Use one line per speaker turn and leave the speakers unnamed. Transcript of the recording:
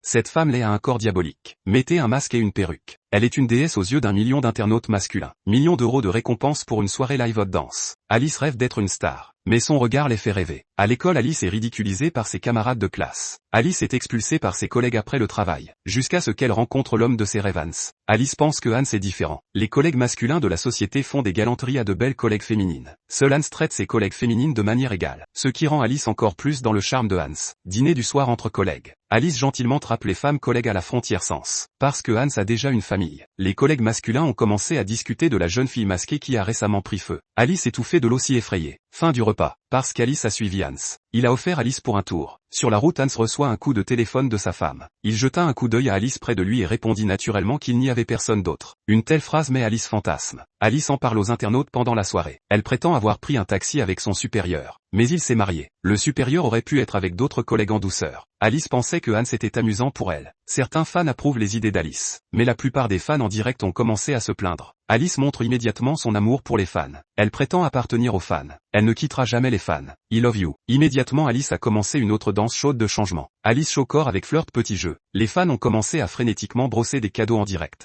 Cette femme laid a un corps diabolique. Mettez un masque et une perruque. Elle est une déesse aux yeux d'1 million d'internautes masculins. Millions d'euros de récompense pour une soirée live hot dance. Alice rêve d'être une star. Mais son regard les fait rêver. À l'école, Alice est ridiculisée par ses camarades de classe. Alice est expulsée par ses collègues après le travail. Jusqu'à ce qu'elle rencontre l'homme de ses rêves, Hans. Alice pense que Hans est différent. Les collègues masculins de la société font des galanteries à de belles collègues féminines. Seul Hans traite ses collègues féminines de manière égale. Ce qui rend Alice encore plus dans le charme de Hans. Dîner du soir entre collègues. Alice gentiment trappe les femmes collègues à la frontière sens. Parce que Hans a déjà une famille. Les collègues masculins ont commencé à discuter de la jeune fille masquée qui a récemment pris feu. Alice étouffée de l'eau si effrayée. Fin du repas. Parce qu'Alice a suivi Hans. Il a offert Alice pour un tour. Sur la route, Hans reçoit un coup de téléphone de sa femme. Il jeta un coup d'œil à Alice près de lui et répondit naturellement qu'il n'y avait personne d'autre. Une telle phrase met Alice fantasme. Alice en parle aux internautes pendant la soirée. Elle prétend avoir pris un taxi avec son supérieur. Mais il s'est marié. Le supérieur aurait pu être avec d'autres collègues en douceur. Alice pensait que Hans était amusant pour elle. Certains fans approuvent les idées d'Alice. Mais la plupart des fans en direct ont commencé à se plaindre. Alice montre immédiatement son amour pour les fans. Elle prétend appartenir aux fans. Elle ne quittera jamais les fans. I love you. Immédiatement Alice a commencé une autre danse chaude de changement. Alice chocore avec flirt petit jeu. Les fans ont commencé à frénétiquement brosser des cadeaux en direct.